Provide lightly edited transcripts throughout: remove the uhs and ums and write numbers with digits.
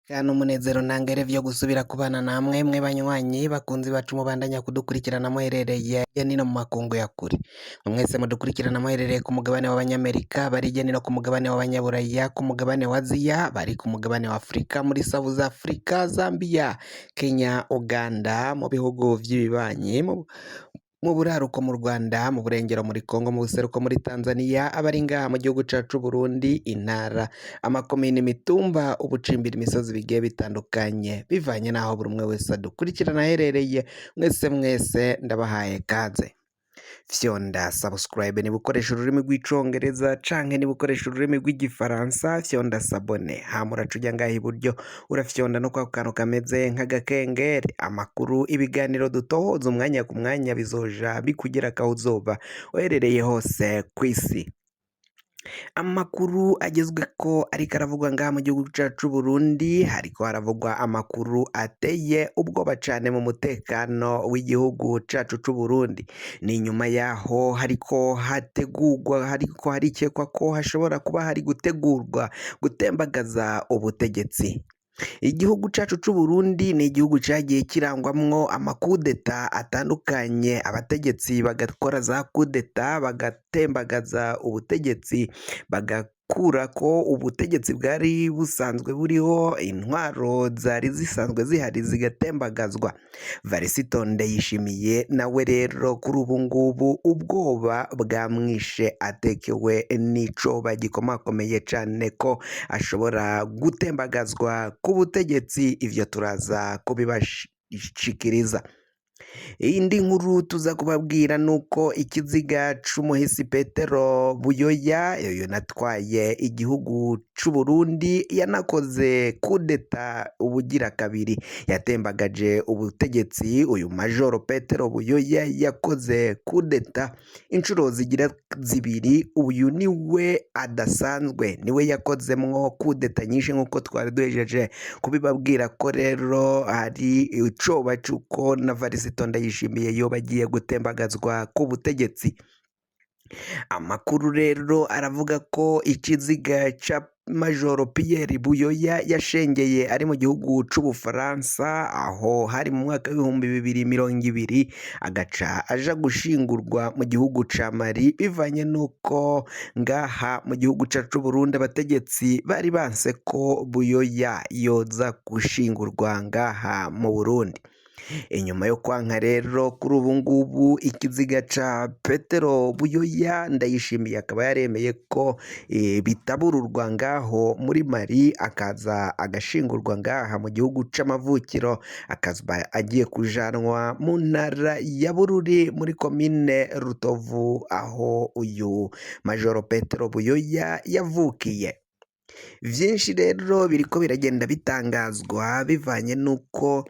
Kana umunezero ntangere vyo gusubira kubana namwe mwe banywanyi bakunzi bacu mubandanya kudukurikirana muherereye hirya no hino mu makungu ya kure. Mwese mudukurikirana muherereye ku mugabane w'abanyamerika, bari hirya no hino ku mugabane w'abanyaburaya, ku mugabane wa Aziya, bari ku mugabane wa Afurika, muri South Africa, Zambia, Kenya, Uganda, mu bihugu vy'ibibanyi, mu buraruko mu Rwanda, mu burengero muri Kongo, mu buseruko muri Tanzania, abari ngaha mu gihugu cacu Burundi, intara, amakomine, imitumba, ubucimbira, imisozi bigiye bitandukanye, bivanye n'aho buri umwe wese adukurikirana aherereye. Mwese ndabahaye kaze. Fyonda subscribe niba ukoresha ururimi rw'icongereza canke niba ukoresha ururimi rw'igifaransa, fyonda sabone, hama uraca uja ngaha iburyo urafyonda no kwa kantu kameze nk'agakengeri. Amakuru, ibiganiro dutohoza umwanya ku mwanya bizoja bikugerako aho uzoba uherereye hose kw'isi. Amakuru agezweko ariko aravugwa ngaha mu gihugu cacu Burundi, hariko haravugwa amakuru ateye ubwoba cane mu mutekano w'igihugu cacu c'u Burundi. Ni nyuma yaho hariko harikekwa ko hashobora kuba hari gutegurwa gutembagaza ubutegetsi. Igihugu cacu c'u Burundi ni igihugu cagiye kirangwamwo amakudeta atandukanye, abategetsi bagakora za kudeta bagatembagaza ubutegetsi, bagakurako ubutegetsi bwari busanzwe buriho, intwaro zari zisanzwe zihari zigatembagazwa. Varisito Ndayishimiye nawe rero kuri ubu ngubu ubwoba bwamwishe, atekewe n'icoba gikomakomeye cane ko ashobora gutembagazwa ku butegetsi. Ivyo turaza kubibashikiriza. Iyindi nkuru tuza kubabwira nuko ikiziga c'umuhisi Petero Buyoya natwaye igihugu c'u Burundi, yanakoze kudeta ubugira kabiri, yatembagaje ubutegetsi. Uyu Majoro Petero Buyoya yakoze kudeta inshuro zigira zibiri. Uyu niwe adasanzwe, niwe yakozemwo kudeta nyinshi nk'uko twari duhejeje kubibabwira ko rero hari icoba c'uko na Varisito Ndayishimiye yoba agiye gutembagazwa ku butegetsi. Amakuru rero aravuga ko ikiziga ca Majoro Pierre Buyoya yashengeye ari mu gihugu c'Ubufaransa, aho hari mu mwaka w'2020, agaca aja gushingurwa mu gihugu ca Mali, bivanye nuko ngaha mu gihugu cacu Burundi abategetsi bari banse ko Buyoya yoza gushingurwa ngaha mu Burundi. Inyuma yo kwanka rero kuri ubu ngubu ikiziga ca Petero Buyoya, Ndayishimiye akaba yaremeye ko bitabururwa ngaho muri Mali, akaza agashingurwa ngaha mu gihugu c'amavukiro, akaza agiye kujanwa mu ntara ya Bururi muri komine Rutovu, aho uyu Majoro Petero Buyoya yavukiye. Vyinshi rero biriko biragenda bitangazwa bivanye nuko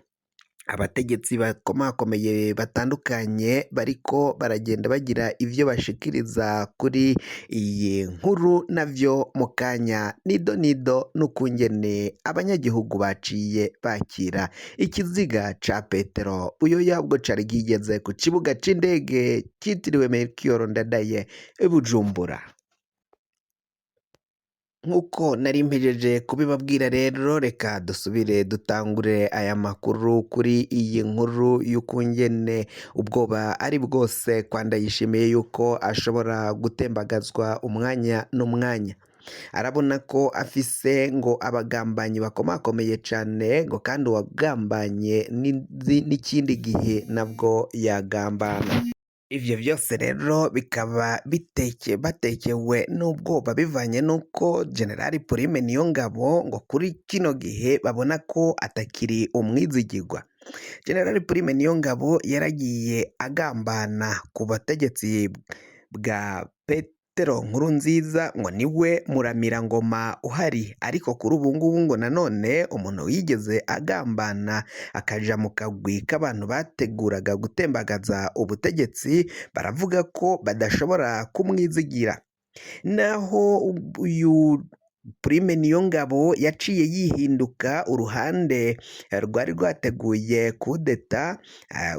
abategetsi bakomakomeye batandukanye bariko baragenda bagira ivyo bashikiriza kuri iyi nkuru, navyo mu kanya nido n'ukungene abanyagihugu baciye bakira ikiziga ca Petero Buyoya ubwo cari kigeze ku kibuga c'indege citiriwe Melchior Ndadaye i Bujumbura. Nk'uko nari mpejeje kubibabwira rero, reka dusubire dutangure aya makuru kuri iyi nkuru y'ukungene ubwoba ari bwose kwa Ndayishimiye yuko ashobora gutembagazwa umwanya n'umwanya. Arabona ko afise ngo abagambanyi bakomakomeye cane, ngo kandi uwagambanye n'ikindi gihe nabwo yagambana. Ivyo vyose rero bikaba batekewe n'ubwoba bivanye nuko Generali Prime Niyongabo ngo kuri kino gihe babona ko atakiri umwizigirwa. Generali Prime Niyongabo yaragiye agambana ku bategetsi bwa Petero Nkurunziza ngo niwe muramira ngoma uhari, ariko kuri ubu ngubu ngo nanone umuntu yigeze agambana akaja mu kagwi k'abantu bateguraga gutembagaza ubutegetsi, baravuga ko badashobora kumwizigira. Naho uyu Prime Niyongabo yaciye yihinduka uruhande rwari rwateguye kudeta.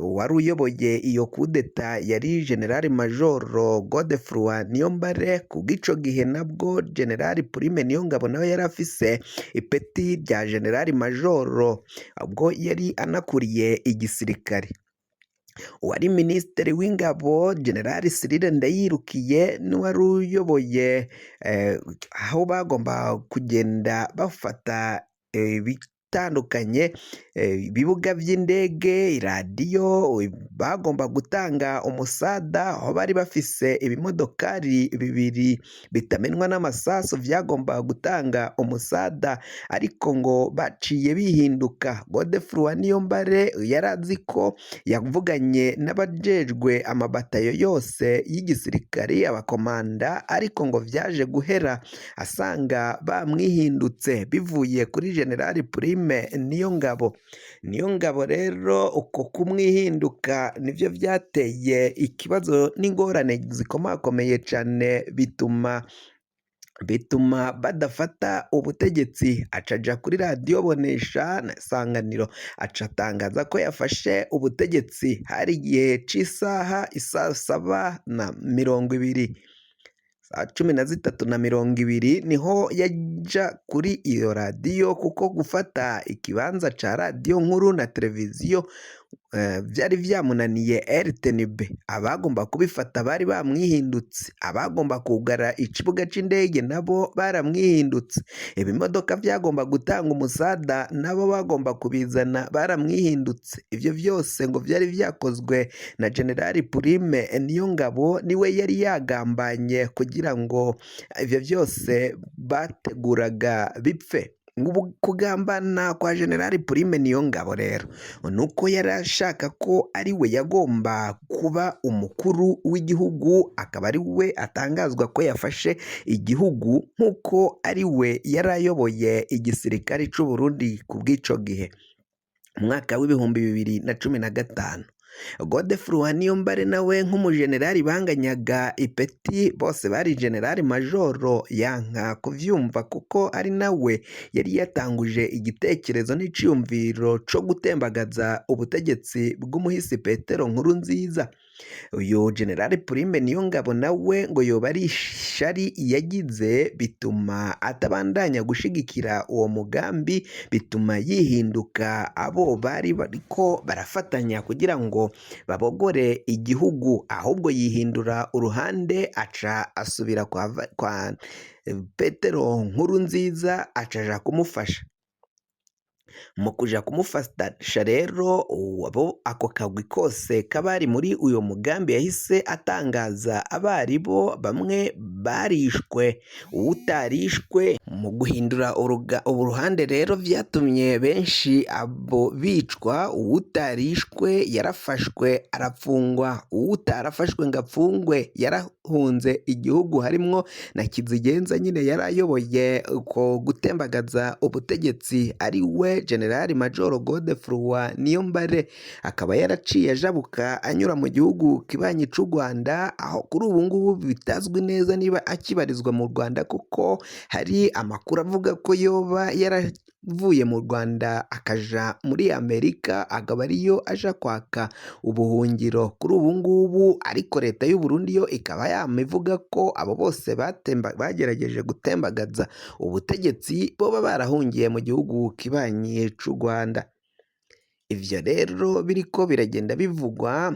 Uwari uyoboye iyo kudeta yari General Majoro Godefroid Niyombare. Kubw'ico gihe nabwo General Prime Niyongabo nawe yari afise ipeti rya General Majoro, ubwo yari anakuriye igisirikare. Uwari minisitiri w'ingabo General Cyrille Ndayirukiye n'uwari uyoboye aho bagomba kugenda bafata ibitandukanye, ibibuga by'indege, iradiyo, bagomba gutanga umusada, aho bari bafise ibimodokari bibiri bitamenwa n'amasasu byagomba gutanga umusada, ariko ngo baciye bihinduka. Godefroid Niyombare yari azi ko yavuganye n'abajejwe amabatayo yose y'igisirikari, abakomanda, ariko ngo vyaje guhera asanga bamwihindutse bivuye kuri General Prime Niyongabo. Niyongabo rero uko kumwihinduka nivyo vyateye ikibazo n'ingorane zikomakomeye cane, bituma badafata ubutegetsi. Acaja kuri radiyo Bonesha na Isanganiro acatangaza ko yafashe ubutegetsi hari igihe c'isaha isaa 7:20, saa 13:20 niho yaja kuri iyo radiyo, kuko gufata ikibanza ca radiyo nkuru na televiziyo vyari vyamunaniye RTNB. Abagomba kubifata bari bamwihindutse, abagomba kugara ikibuga c'indege nabo baramwihindutse, ibimodoka vyagomba gutanga umusada nabo bagomba kubizana baramwihindutse. Ivyo vyose ngo vyari vyakozwe na General Prime Niyongabo, niwe yari yagambanye kugira ngo ivyo vyose bateguraga bipfe. Kugambana kwa General Prime Niyongabo rero nuko yari ashaka ko ari we yagomba kuba umukuru w'igihugu, akaba ari we atangazwa ko yafashe igihugu, nk'uko ari we yari ayoboye igisirikare c'u Burundi ku bw'ico gihe mu mwaka w'ibihumbi 2015. Godefroid Niyombare nawe nk'umujenerali banganyaga ipeti, bose bari General Majoro, yanka kuvyumva kuko ari nawe yari yatanguje igitekerezo n'iciyumviro co gutembagaza ubutegetsi bw'umuhisi Petero Nkurunziza. Uyu General Prime Niyongabo nawe ngo yoba ari ishari yagize, bituma atabandanya gushigikira uwo mugambi, bituma yihinduka abo bari bariko barafatanya kugira ngo babogore igihugu, ahubwo yihindura uruhande, aca asubira kwa Petero Nkurunziza, acaja kumufasha. Mu kuja kumufasha rero ako kagwi kose kabari muri uyo mugambi yahise atangaza abaribo, bamwe barishwe, uwutarishwe. Mu guhindura uruhande rero vyatumye benshi abo bicwa, uwutarishwe yarafashwe arafungwa, uwutarafashwe ngo apfungwe yarahunze igihugu, harimwo na Kizigenza nyine yari ayoboye uko gutembagaza ubutegetsi, ari we General Majoro Godefroid Niyombare. Akaba yaraciye ajabuka anyura mu gihugu kibanyi c'u Rwanda, aho kuri ubu ngubu bitazwi neza niba akibarizwa mu Rwanda, kuko hari amakuru avuga ko yoba yaravuye mu Rwanda akaja muri Amerika, akaba ariyo aja kwaka ubuhungiro kuri ubu ngubu. Ariko leta y'u Burundi yo ikaba yamivuga ko abo bose bagerageje gutembagaza ubutegetsi boba barahungiye mu gihugu kibanyi c'u Rwanda. Ivyo rero biriko biragenda bivugwa,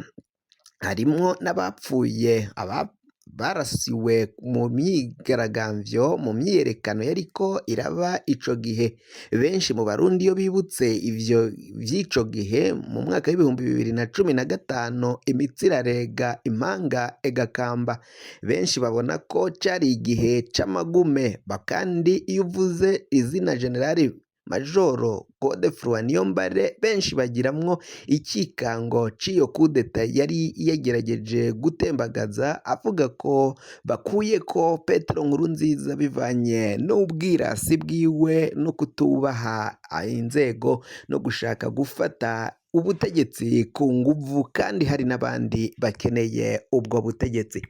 harimwo n'abapfuye, barasiwe mu myigaragambyo, mu myiyerekano yariko iraba ico gihe. Benshi mu Barundi iyo bibutse ivyo vy'ico gihe mu mwaka w'ibihumbi 2015, imitsi irarega, impanga igakamba. Benshi babona ko cari igihe c'amagume, kandi iyo uvuze izina General Majoro Godefroid Niyombare benshi bagiramwo ikikango c'iyo kudeta yari yagerageje gutembagaza, avuga ko bakuye ko Petero Nkurunziza bivanye n'ubwirasi bwiwe no kutubaha inzego no gushaka gufata ubutegetsi ku nguvu, kandi hari n'abandi bakeneye ubwo butegetsi.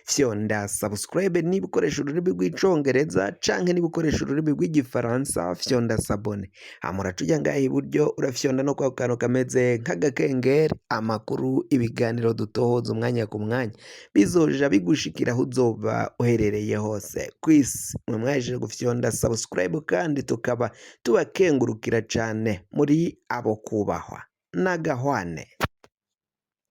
fyonda subscribe niba ukoresha ururimi rw'icongereza canke niba ukoresha ururimi rw'igifaransa fyonda sabone, hama uraca uja ngaha iburyo urafyonda no kwa kantu kameze nk'agakengeri, amakuru ibiganiro dutohoza umwanya ku mwanya bizoja bigushikira aho uzoba uherereye hose kw'isi. Mwe mwahejeje gufyonda subscribe kandi tukaba tubakengurukira cane muri abo kubahwa n'agahwane.